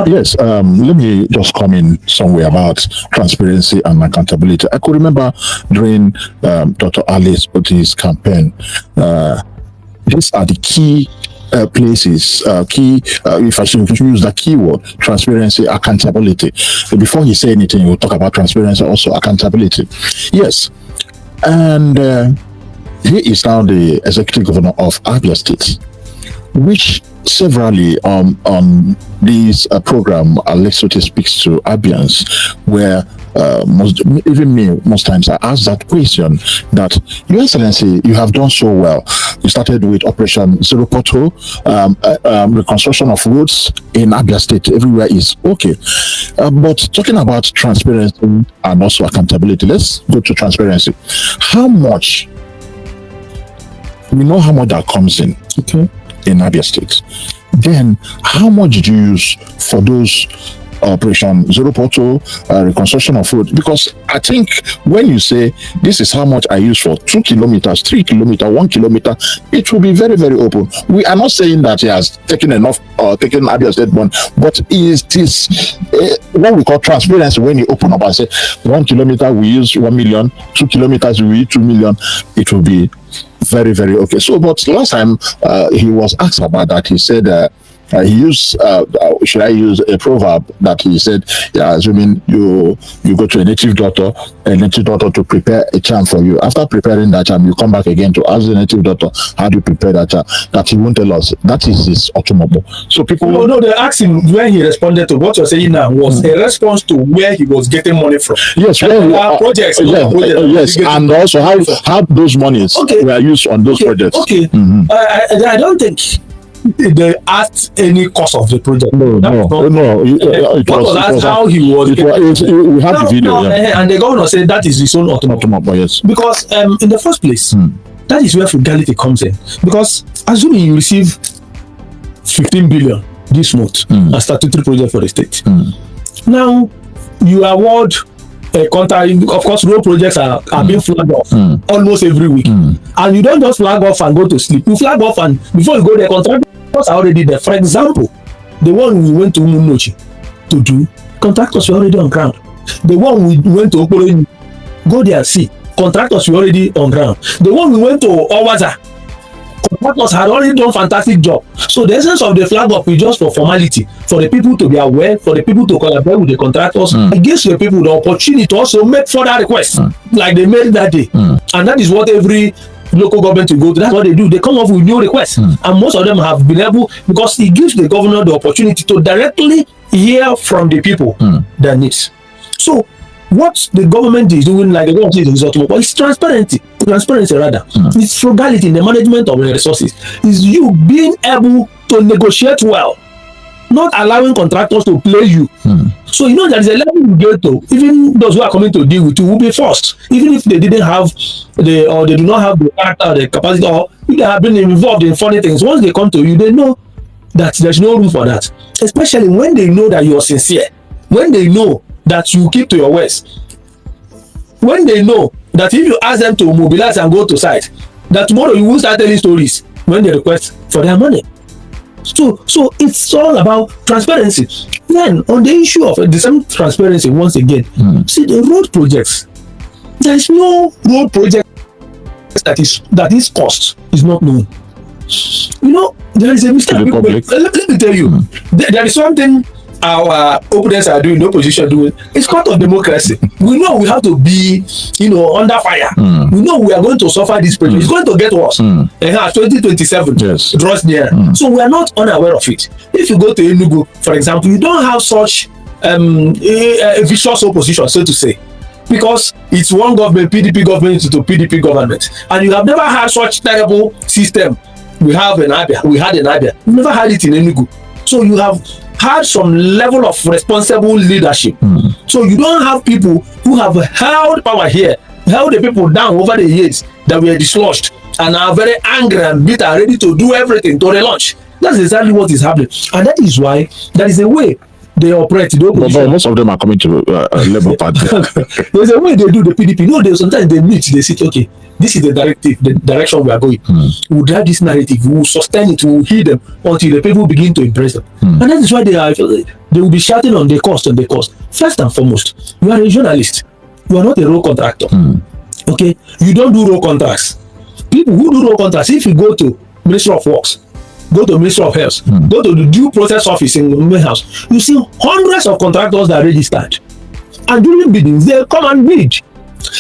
Yes, let me just come in somewhere about transparency and accountability. I could remember during Dr. Alice Otti's campaign, these are the key places, if I should use that keyword, transparency, accountability. So before he say anything, we'll talk about transparency, also accountability. Yes, and he is now the executive governor of Abia State, which severally on this program, Alex Otti speaks to Abians, where most times I ask that question, that Your Excellency, you have done so well. You started with Operation Zero Pothole, reconstruction of roads in Abia State, everywhere is okay. But talking about transparency and also accountability, let's go to transparency. How much, we know how much that comes in, okay, in Abia State. Then how much did you use for those Operation Zero Pothole, reconstruction of road? Because I think when you say this is how much I use for 2 kilometers, 3 kilometers, 1 kilometer, it will be very, very open. We are not saying that he has taken enough or taken Abia State bond, but it is what we call transparency. When you open up and say 1 kilometer we use 1 million, 2 kilometers we use 2 million, it will be very, very okay. So, but last time he was asked about that, he said he used, should I use a proverb that he said, yeah, assuming you go to a native doctor to prepare a charm for you. After preparing that charm, you come back again to ask the native doctor, how do you prepare that charm? That he won't tell us. That is his automobile. So people... No, they asked him when he responded to what you're saying now was a response to where he was getting money from. Yes, projects. Yes, and also how those monies were used on those projects. Okay, I don't think they asked any cost of the project. No. It was how he was. We have the video. And the governor said that is his own automobile. Yes. Because in the first place, that is where frugality comes in. Because assuming you receive 15 billion this month as statutory project for the state, now you award a contract. Of course, road projects are being flagged off almost every week, and you don't just flag off and go to sleep. You flag off, and before you go there, contractors are already there. For example, the one we went to Umunochi to do, contractors were already on ground. The one we went to Okali, go there and see, contractors were already on ground. The one we went to Owaza, contractors had already done fantastic job. So the essence of the flag up is just for formality, for the people to be aware, for the people to collaborate with the contractors. It gives the people the opportunity to also make further requests, like they made that day. And that is what every local government to go to. That's what they do. They come up with new requests, and most of them have been able, because it gives the governor the opportunity to directly hear from the people their needs. So what the government is doing, like the government is automobile, it's transparency rather. It's frugality in the management of the resources. It's you being able to negotiate well, not allowing contractors to play you. So you know there is a level you get to. Even those who are coming to deal with you will be forced, even if they didn't have they do not have the character, the capacity, or if they have been involved in funny things. Once they come to you, they know that there's no room for that. Especially when they know that you are sincere, when they know that you keep to your words, when they know that if you ask them to mobilize and go to site, that tomorrow you will start telling stories when they request for their money. So it's all about transparency. Then on the issue of the same transparency, once again, see the road projects. There is no road project that is cost is not known. You know, there is a mistake. Let me tell you, there is something our opponents are doing, the opposition doing. It's part of democracy. We know we have to be, under fire. We know we are going to suffer this pressure. It's going to get worse. 2027 draws near. So we are not unaware of it. If you go to Enugu, for example, you don't have such a vicious opposition, so to say, because it's one government, PDP government to PDP government, and you have never had such terrible system. We had in Abia. We never had it in Enugu. So you have had some level of responsible leadership. So you don't have people who have held power here, held the people down over the years that were dislodged and are very angry and bitter, ready to do everything to relaunch. That's exactly what is happening. And that is why there is a way they operate. But most of them are coming to Labour Party. There's a way they do the PDP. No, sometimes they meet, they say, okay, this is the direction we are going. We'll drive this narrative, we'll sustain it, we'll heal them until the people begin to impress them. And that is why they will be shouting on the cost, First and foremost, you are a journalist. You are not a road contractor. Okay? You don't do road contracts. People who do road contracts, if you go to Ministry of Works, go to Ministry of Health, go to the due process office in the house, you see hundreds of contractors that are registered. And during biddings, they come and bid.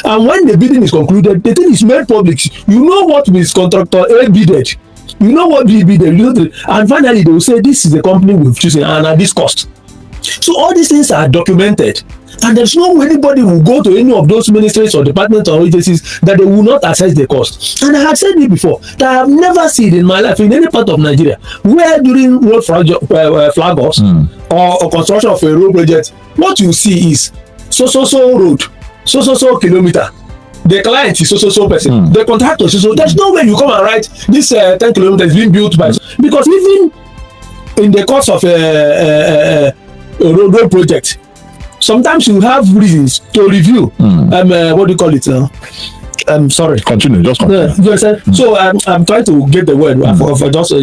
And when the bidding is concluded, the thing is made public. You know what Ms. Contractor A bidded. You know what B bidded. And finally, they will say, this is the company we've chosen and at this cost. So all these things are documented. And there's no way anybody will go to any of those ministries or departments or agencies that they will not assess the cost. And I have said it before, that I have never seen in my life in any part of Nigeria where during road flag offs or construction of a road project, what you see is so road, so kilometer. The client is so person. The contractor is so. There's no way you come and write this 10 kilometers being built by, because even in the course of a road project, sometimes you have reasons to review. What do you call it now? I'm sorry. Continue. Just continue. Yes, so I'm trying to get the word.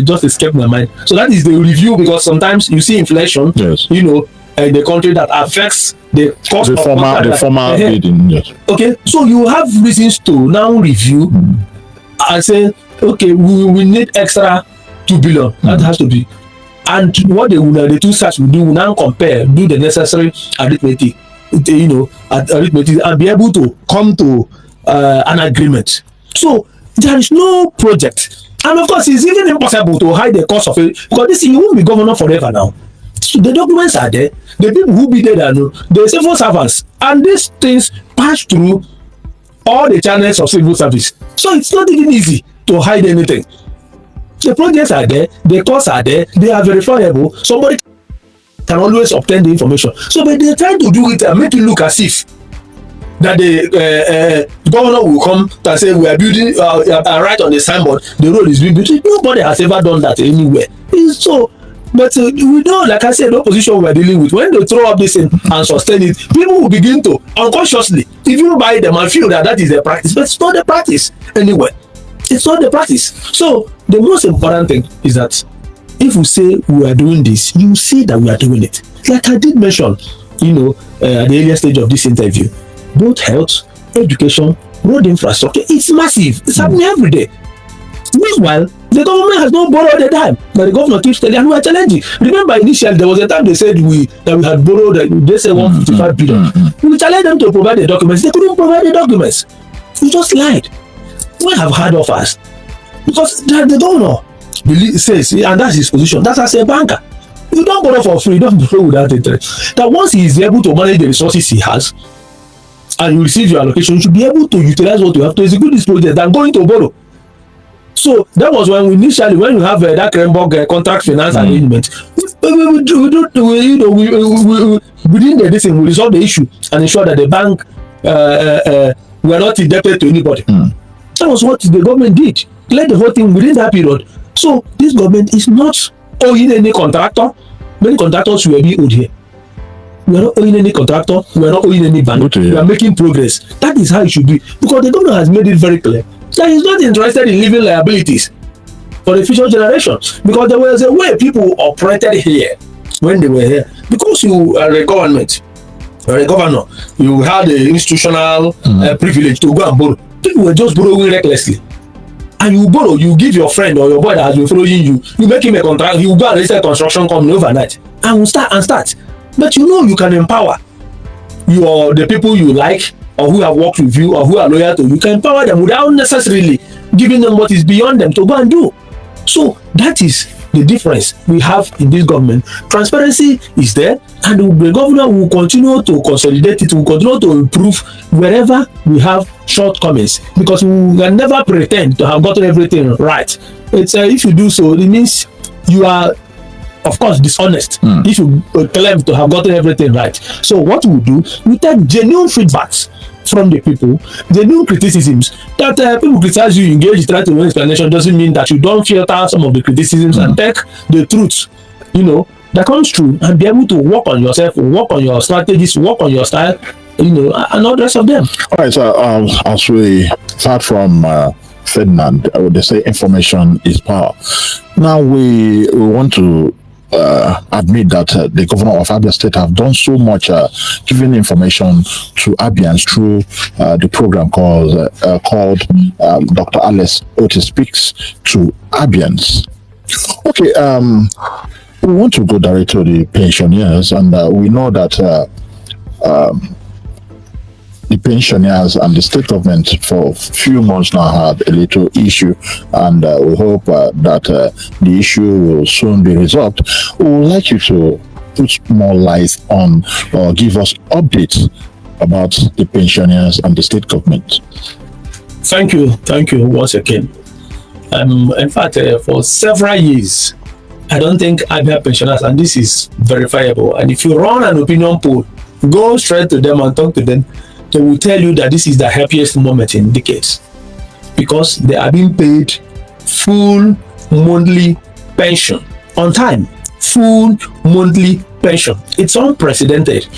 Just escaped my mind. So that is the review, because sometimes you see inflation. Yes. You know, in the country that affects the cost the former bidding. Yes. Okay, so you have reasons to now review and say, okay, we need extra 2 billion. That has to be. And what the two sides will do, will now compare, do the necessary arithmetic, and be able to come to an agreement. So there is no project, and of course, it's even impossible to hide the cost of it, because this you won't be governor forever now. So the documents are there. The people who be there, the civil servants, and these things pass through all the channels of civil service. So it's not even easy to hide anything. The projects are there, the costs are there, they are verifiable. Somebody can always obtain the information. So, but they try to do it and make it look as if that the governor will come and say, we are building, right on the signboard, the road is being built. Nobody has ever done that anywhere. So, but we know, like I said, the opposition we are dealing with, when they throw up this thing and sustain it, people will begin to unconsciously even buy them and feel that is the practice, but it's not the practice anywhere. It's not the practice. So the most important thing is that if we say we are doing this, you see that we are doing it. Like I did mention, at the earlier stage of this interview, both health, education, road infrastructure, it's massive. It's happening every day. Meanwhile, the government has not borrowed the time. But the governor keeps telling, and we are challenging. Remember, initially there was a time they said that we had borrowed. They said 155 billion. We challenged them to provide the documents. They couldn't provide the documents. We just lied. We have had offers because the donor says, and that's his position. That's as a banker. You don't borrow for free. You don't borrow without interest. That once he is able to manage the resources he has, and you receive your allocation, you should be able to utilize what you have to execute this project than going to borrow. So that was when we have that Krenberg contract finance arrangement, within the thing, we resolve the issue and ensure that the bank were not indebted to anybody. That was what the government did. Let the whole thing within that period. So this government is not owing any contractor. Many contractors will be owed here. We are not owing any contractor. We are not owing any bank. We are making progress. That is how it should be, because the government has made it very clear that he's not interested in leaving liabilities for the future generations, because there was a way people operated here when they were here. Because you are a government, or a governor, you had the institutional privilege to go and borrow. People were just borrowing recklessly. And you borrow, you give your friend or your boy that has been following you, you make him a contract, he will go and register a construction company overnight and will start. But you can empower the people you like, or who have worked with you, or who are loyal to you. You can empower them without necessarily giving them what is beyond them to go and do. So that is the difference we have in this government. Transparency is there, and the governor will continue to consolidate it, will continue to improve wherever we have shortcomings, because we can never pretend to have gotten everything right. It's if you do so, it means you are, of course, dishonest if you claim to have gotten everything right. So what we do, we take genuine feedbacks from the people, genuine criticisms that people criticize you, engage, try to make explanation, doesn't mean that you don't filter some of the criticisms and take the truth, that comes through and be able to work on yourself, work on your strategies, work on your style, and all the rest of them. All right, so as we start from Ferdinand, they say information is power. Now we want to admit that the governor of Abia State have done so much giving information to Abians through the program called Dr. Alice Otti Speaks to Abians. Okay, we want to go direct to the pensioners, and we know that the pensioners and the state government for a few months now had a little issue, and we hope that the issue will soon be resolved. We would like you to put more light on or give us updates about the pensioners and the state government. Thank you once again. In fact, for several years, I don't think Abia pensioners, and this is verifiable, and if you run an opinion poll, go straight to them and talk to them, they will tell you that this is the happiest moment in decades, because they are being paid full monthly pension on time. Full monthly pension. It's unprecedented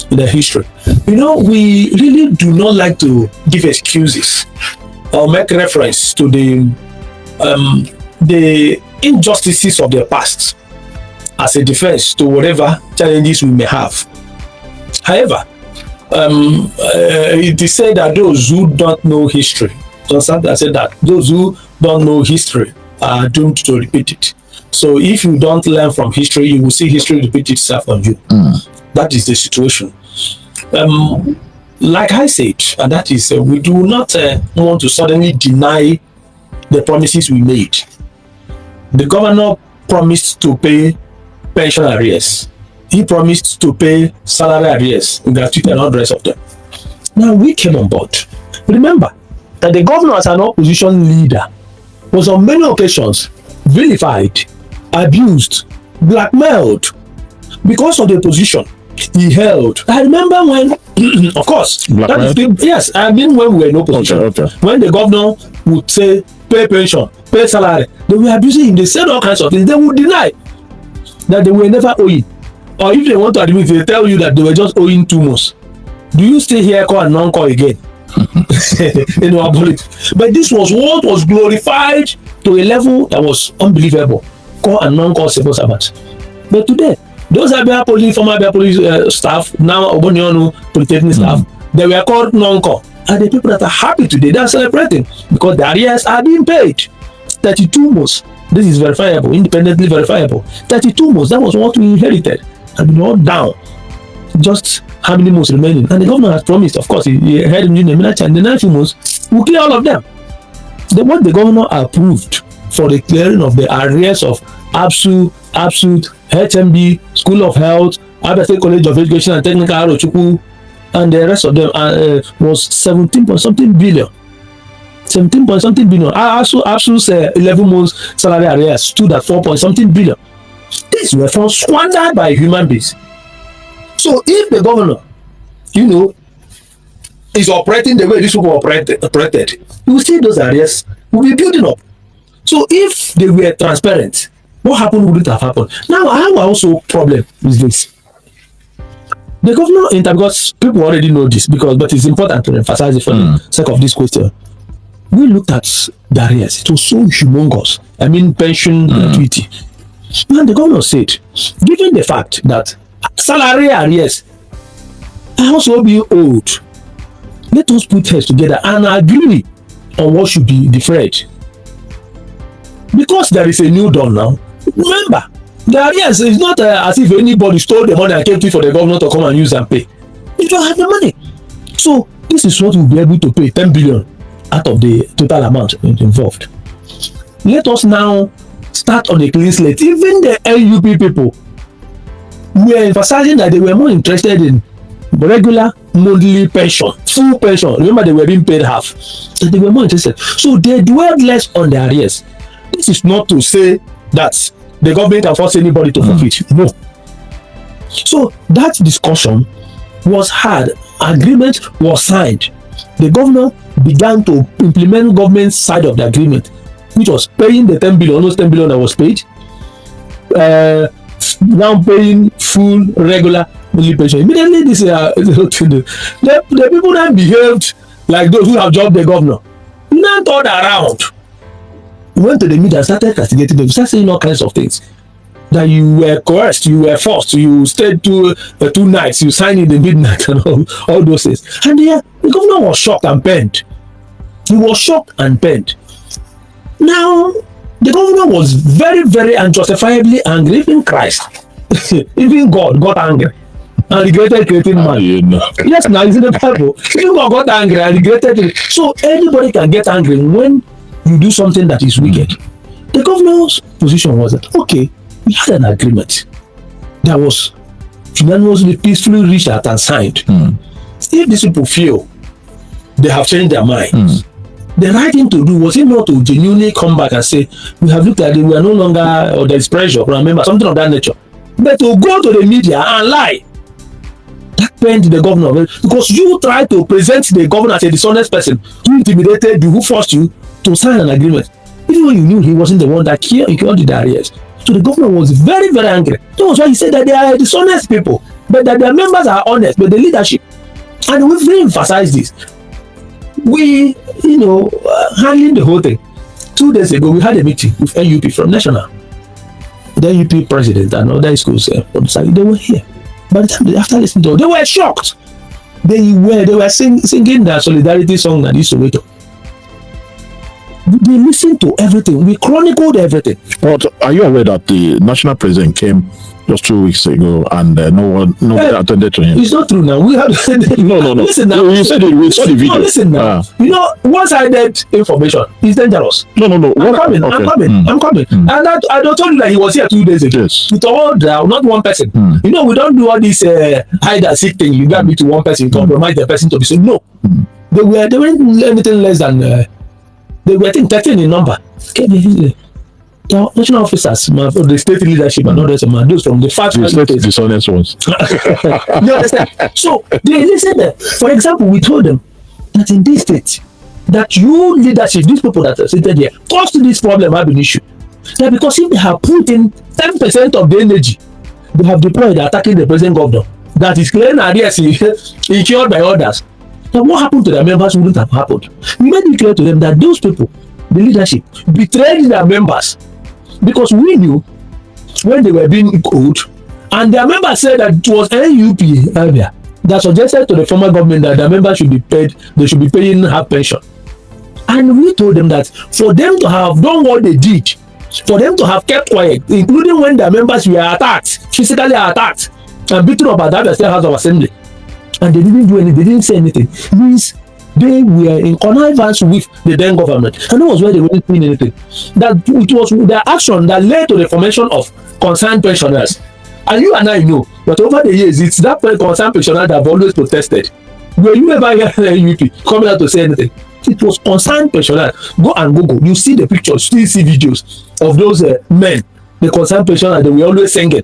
in the history. We really do not like to give excuses or make reference to the injustices of the past as a defense to whatever challenges we may have. However, it is said that those who don't know history, I said that those who don't know history are doomed to repeat it. So if you don't learn from history, you will see history repeat itself on you. That is the situation. Like I said, and that is, we do not want to suddenly deny the promises we made. The governor promised to pay pension arrears. He promised to pay salary arrears, gratuity, and all the rest of them. Now we came on board. Remember that the governor, as an opposition leader, was on many occasions vilified, abused, blackmailed because of the position he held. I remember when, of course, yes, I mean when we were in opposition, okay. When the governor would say pay pension, pay salary, they were abusing him. They said all kinds of things. They would deny that they were never owing. Or if they want to admit, they tell you that they were just owing 2 months. Do you stay here, call and non-call again? But this was what was glorified to a level that was unbelievable. Call and non-call civil servants. But today, those Abia Police, former Abia Police staff, now Obonionu Polytechnic staff, they were called non-call. And the people that are happy today, they are celebrating because the arrears are being paid. 32 months. This is verifiable, independently verifiable. 32 months, that was what we inherited. And we all down. Just how many months remaining? And the governor has promised, of course, he heard him in the next few months, we'll clear all of them. What the governor approved for the clearing of the arrears of ABSU, HMB, School of Health, Abia State College of Education and Technical Arochukwu, and the rest of them was 17 point something billion. 17 point something billion. ABSU's 11 months salary arrears stood at 4 point something billion. These were funds squandered by human beings. So if the governor, is operating the way this people operated, you will see those arrears will be building up. So if they were transparent, what happened would it have happened? Now I have also problem with this. The governor, because people already know this, but it's important to emphasize it for the sake of this question. We looked at the arrears. It was so humongous. I mean, pension gratuity. And the governor said, given the fact that salary arrears are also being owed, let us put heads together and agree on what should be deferred. Because there is a new dawn now. Remember, the arrears is not as if anybody stole the money and came to for the governor to come and use and pay. You don't have the money. So this is what we'll be able to pay, 10 billion out of the total amount involved. Let us now start on a clean slate. Even the LUP people were emphasizing that they were more interested in regular monthly pension, full pension. Remember, they were being paid half. They were more interested. So they dwelled less on the arrears. This is not to say that the government can force anybody to forfeit. No. So that discussion was had. Agreement was signed. The governor began to implement government side of the agreement, which was paying the 10 billion, almost 10 billion that was paid, now paying full regular monthly pension. Immediately this the people that behaved like those who have jobbed the governor now turned around, went to the media and started castigating them, started saying all kinds of things. That you were coerced, you were forced, you stayed two nights, you signed in the midnight and all those things. And the governor was shocked and pained. He was shocked and pained. Now, the governor was very, very unjustifiably angry. Even Christ, even God got angry and regretted creating man. Yes, now it's in the Bible. Even God got angry and regretted it. So anybody can get angry when you do something that is wicked. The governor's position was that, okay, we had an agreement that was unanimously, peacefully reached out and signed. If these people feel they have changed their minds, the right thing to do was it not to genuinely come back and say, we have looked at it, we are no longer, or there is pressure, remember, something of that nature. But to go to the media and lie, that pained the governor, because you tried to present the governor as a dishonest person who intimidated you, who forced you to sign an agreement, even when you knew he wasn't the one that killed the arrears. So the governor was very, very angry. That was why he said that they are dishonest people, but that their members are honest, but the leadership. And we've re-emphasized this. We, handling the whole thing. 2 days ago, we had a meeting with NUP from National. The NUP president and other schools from the side, they were here. By the time after listening to them, they were shocked. They were singing the solidarity song that is Soweto. They listened to everything. We chronicled everything. But are you aware that the national president came just 2 weeks ago and nobody attended to him? It's not true now. We have no. Listen now. You said it. We saw the video. No, listen now. One-sided information is dangerous. No. I'm coming. And I don't told you that he was here 2 days ago. Yes. With all that, not one person. We don't do all this hide and seek thing. You got me to one person, you compromise the person to be so. No. They weren't anything less than they were 13 in number. The national officers, the state leadership, and others, those from the state dishonest ones. You understand? So they listened. For example, we told them that in this state, that you leadership, these people that are seated here, caused this problem have an issue. That because if they have put in 10% of the energy they have deployed attacking the present governor, that is clear and yes, incurred by others. Now, what happened to their members wouldn't have happened. We made it clear to them that those people, the leadership, betrayed their members because we knew when they were being called, and their members said that it was NUP earlier that suggested to the former government that their members should be paid, they should be paying half pension. And we told them that for them to have done what they did, for them to have kept quiet, including when their members were attacked, physically attacked, and beaten up at the Abia State House of Assembly, and they didn't do anything, they didn't say anything, means they were in connivance with the then government, and that was why they weren't doing anything. That it was their action that led to the formation of concerned pensioners. And you and I know that over the years, it's that concerned pensioners that have always protested. Were you ever hear the UP coming out to say anything? It was concerned pensioners. Go and Google, you see the pictures, still see videos of those men, the concerned pensioners, they were always singing.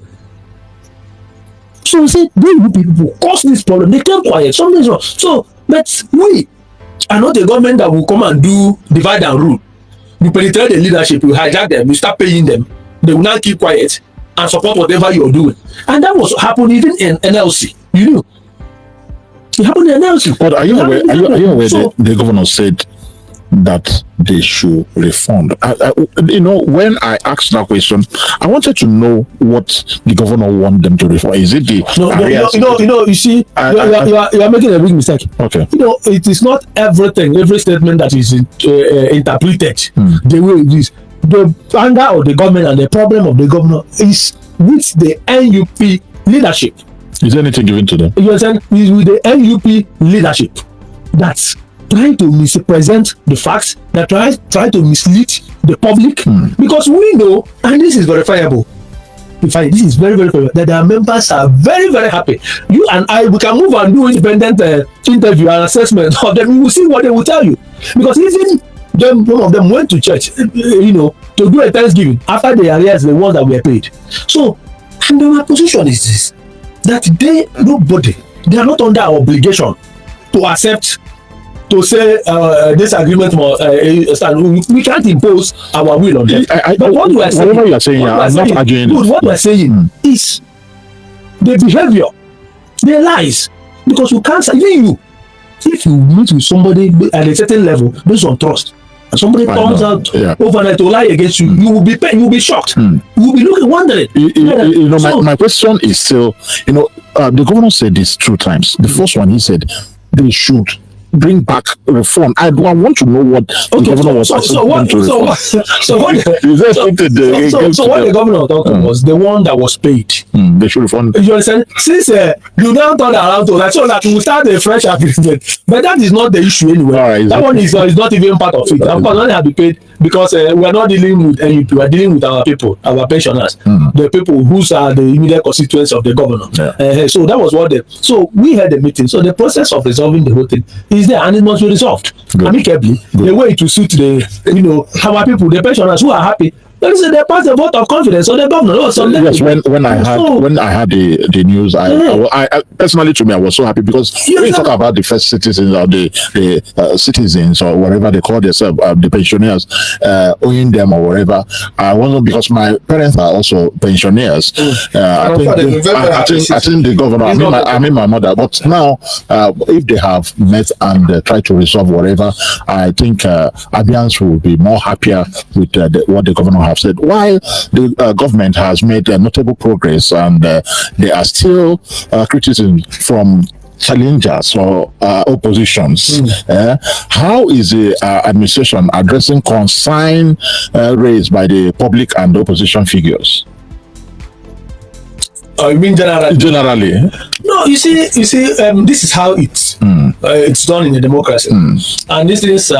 So we said, they people cause this problem. They kept quiet. Something's wrong. So, but we are not a government that will come and do divide and rule. You penetrate the leadership, you hijack them, you start paying them. They will not keep quiet and support whatever you're doing. And that was happening even in NLC. You know, it happened in NLC. But are you aware the governor said that they should refund? When I asked that question, I wanted to know what the governor want them to refund. Is it the you see, you are making a big mistake. Okay. It is not everything, every statement that is interpreted the way it is. The anger of the government and the problem of the governor is with the NUP leadership. Is anything given to them? You understand? Is with the NUP leadership that's trying to misrepresent the facts, that try to mislead the public, because we know, and this is verifiable. In fact, this is very, very verifiable, that their members are very, very happy. You and I, we can move and do independent interview and assessment of them. We will see what they will tell you, because even one of them went to church, to do a Thanksgiving after the arrears, the ones that were paid. So, and my position is this, that they are not under obligation to accept to say this agreement must stand. We can't impose our will on them. But what we are saying, whatever you are saying, I'm not arguing. What we are saying is the behavior, the lies, because you can't. Even you, if you meet with somebody at a certain level based on trust, and somebody comes out overnight to lie against you, you will be shocked. You will be wondering. You know, my question is still, the governor said this 2 times. The first one, he said they should bring back reform. I want to know what the governor was asking them to reform. So what the governor was talking was the one that was paid. They should reform. You understand? Since you now turn around to that, so that we start a fresh agreement, but that is not the issue anyway. Right, that one is not even part of it. Of course, only have to be paid because we are not dealing with NUP. We are dealing with our people, our pensioners, the people who are the immediate constituents of the governor. So that was what so we had a meeting. So the process of resolving the whole thing is there, and it must be resolved amicably. The way to suit our people, the pensioners who are happy. They pass a vote of confidence on the governor. Yes, when I had the news, I personally, to me, I was so happy because when you talk about the first citizens or the citizens or whatever they call themselves, the pensioners, owing them or whatever, I wasn't, because my parents are also pensioners. I think the governor, I mean my mother. But now, if they have met and tried to resolve whatever, I think Abians will be more happier with what the governor have said. While the government has made notable progress, and there are still criticism from challengers or oppositions. How is the administration addressing concern raised by the public and the opposition figures? You mean generally? Generally. No, you see, this is how it's done in a democracy, and these things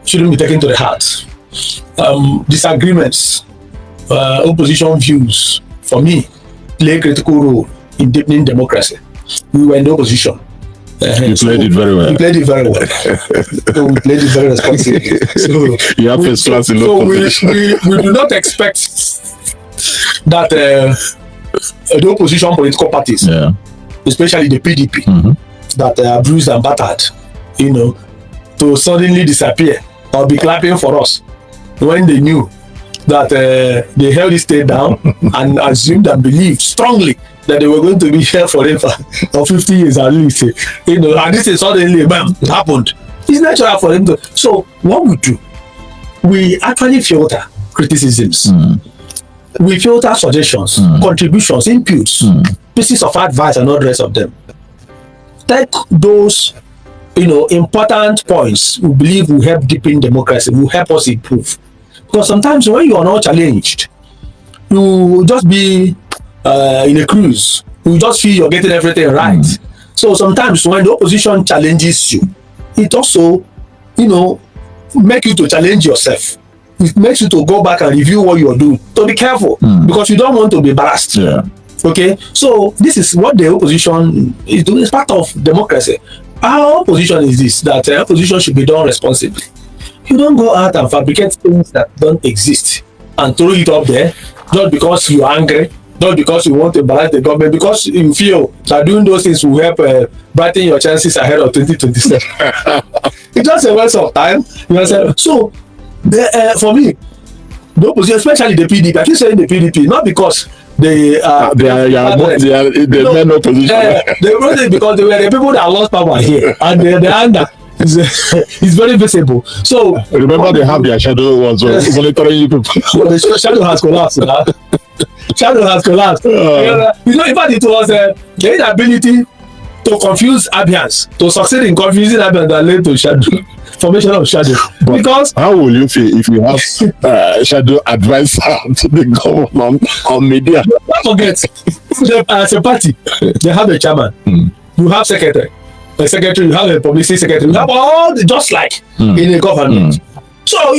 shouldn't be taken to the heart. Disagreements, opposition views, for me, play a critical role in deepening democracy. We were in the opposition. You played it very well. We played it very well. So we played it very responsibly. So you have first class in opposition. We do not expect that the opposition political parties, especially the PDP, that are bruised and battered, to suddenly disappear or be clapping for us when they knew that they held the state down and assumed and believed strongly that they were going to be here forever or 50 years at least. And this is suddenly, bam, it happened. It's natural for them to. So what we do, we actually filter criticisms. We filter suggestions, contributions, inputs, pieces of advice, and all the rest of them. Take those, important points we believe will help deepen democracy, will help us improve. Because sometimes when you are not challenged, you just be in a cruise. You just feel you're getting everything right. So sometimes when the opposition challenges you, it also, make you to challenge yourself. It makes you to go back and review what you're doing. So be careful, because you don't want to be embarrassed. Okay, so this is what the opposition is doing. It's part of democracy. Our position is this, that opposition should be done responsibly. You don't go out and fabricate things that don't exist and throw it up there just because you're angry, not because you want to embarrass the government, because you feel that doing those things will help brighten your chances ahead of 2027. It's just a waste of time. You understand? So, for me, the opposition, especially the PDP, I keep saying the PDP, not because they are the men opposition. Because they were the people that lost power here, and the anger is very visible. So remember, they have their shadow ones monitoring you people. Well, the shadow has collapsed. Shadow has collapsed. In fact, it was the inability to confuse Abians, to succeed in confusing Abians, that led to shadow. Formation of shadow. But because how will you feel if you have shadow advisor to the government on media? Don't forget, as a party, they have a chairman, you have secretary, you have a publicity secretary, you have all the, just like in a government. So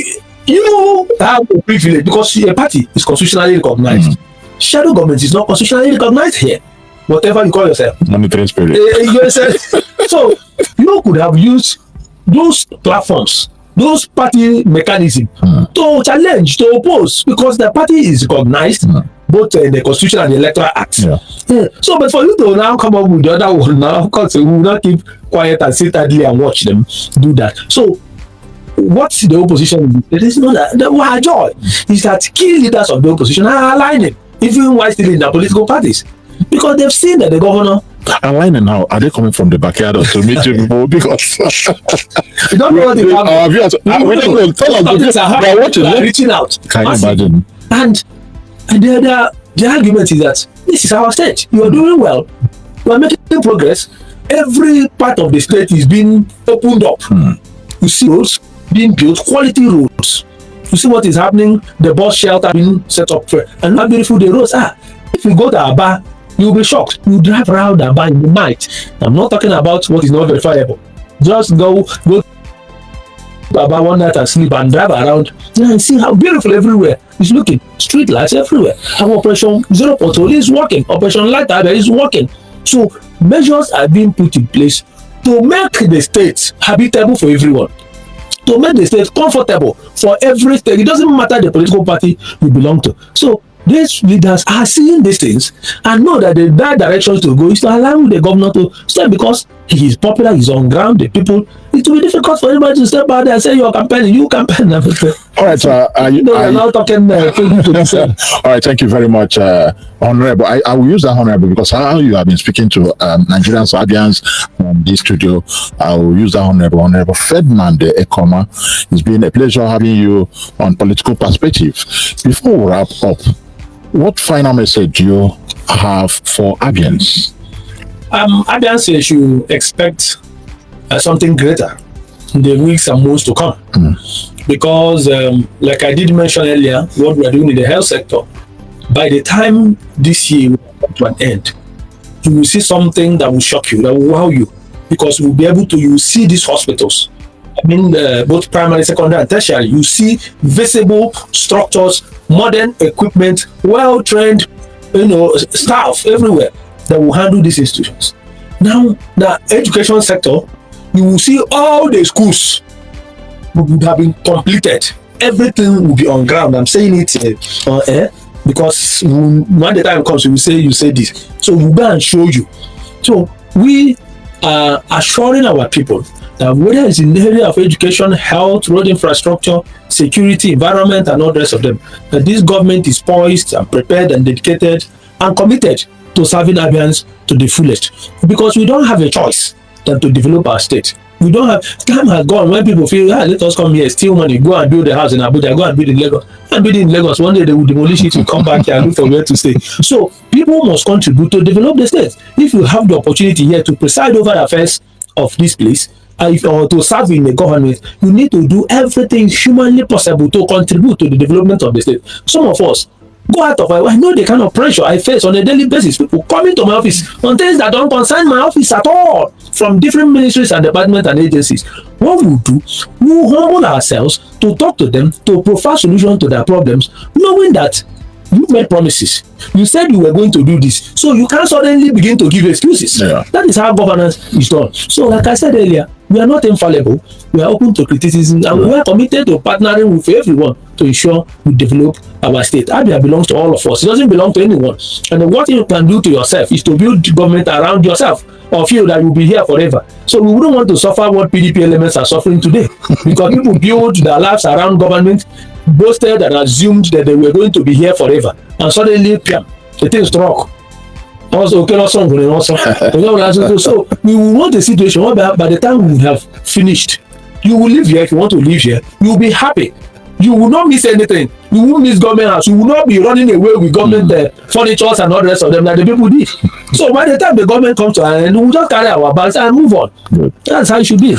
you have a privilege because a party is constitutionally recognized. Shadow government is not constitutionally recognized here. Whatever you call yourself. Monitoring spirit. So you could have used those platforms, those party mechanisms to challenge, to oppose, because the party is recognized both in the Constitution and the Electoral Act. Yeah. So, but for you to now come up with the other one now, of course, we will not keep quiet and sit idly and watch them do that. So, what's the opposition? It is not that our joy is that key leaders of the opposition are aligning, even while still in their political parties, because they've seen that the governor. Aligning now, are they coming from the backyard or to meet you people? Because you don't know what they are reaching out. Can you imagine? And the argument is that this is our state. You are doing well. You are making progress. Every part of the state is being opened up. You see roads being built, quality roads. You see what is happening. The bus shelter being set up for, and how beautiful the roads are. If you go to Aba, you'll be shocked. You drive around Aba in the night. I'm not talking about what is not verifiable. Just go to Aba one night and sleep and drive around and see how beautiful everywhere is looking. Street lights everywhere. And Operation Zero Pothole is working. Operation Light Abia is working. So measures are being put in place to make the state habitable for everyone. To make the state comfortable for every state. It doesn't matter the political party you belong to. So these leaders are seeing these things and know that the right direction to go is to allow the governor to step, because he is popular, he's on ground, the people. It will be difficult for anybody to step out there and say you're campaigning, you campaign. All right, you're now talking to all right, thank you very much, Honorable. I will use that Honorable because how you have been speaking to Nigerians, Abians from this studio. I will use that Honorable Ferdinand Ekeoma. It's been a pleasure having you on Political Perspective. Before we wrap up, what final message do you have for Abians? Abians should expect something greater in the weeks and months to come. Because, like I did mention earlier, what we are doing in the health sector, by the time this year will come to an end, you will see something that will shock you, that will wow you, because we'll be able to, you will see these hospitals. I mean, both primary, secondary, and tertiary. You see visible structures, modern equipment, well-trained, staff everywhere that will handle these institutions. Now, the education sector, you will see all the schools would have been completed. Everything will be on ground. I'm saying it on air because when the time comes, you say this. So we'll go and show you. So we are assuring our people that whether it's in the area of education, health, road infrastructure, security, environment, and all the rest of them, that this government is poised and prepared and dedicated and committed to serving Abians to the fullest. Because we don't have a choice than to develop our state. We don't have, time has gone when people feel, let us come here, steal money, go and build a house in Abuja, go and build in Lagos. And build in Lagos, one day they will demolish it, will come back here and look for where to stay. So people must contribute to develop the state. If you have the opportunity here to preside over the affairs of this place, or to serve in the government, you need to do everything humanly possible to contribute to the development of the state. Some of us go out of I know the kind of pressure I face on a daily basis. People coming to my office on things that don't concern my office at all, from different ministries and departments and agencies. What we'll do, we'll humble ourselves to talk to them, to provide solutions to their problems, knowing that you made promises. You said you were going to do this, so you can't suddenly begin to give excuses. That is how governance is done. So, like I said earlier, we are not infallible. We are open to criticism, and we are committed to partnering with everyone to ensure we develop our state. Abia belongs to all of us. It doesn't belong to anyone. And what you can do to yourself is to build government around yourself, or feel that you'll be here forever. So we wouldn't want to suffer what PDP elements are suffering today, because people build their lives around government, boasted and assumed that they were going to be here forever, and suddenly, the thing struck. Also, so we will want a situation where by the time we have finished, you will live here. If you want to live here, you will be happy. You will not miss anything. You won't miss government house. You will not be running away with government furniture and all the rest of them that the people did. So by the time the government comes to an end, we will just carry our bags and move on. That's how it should be.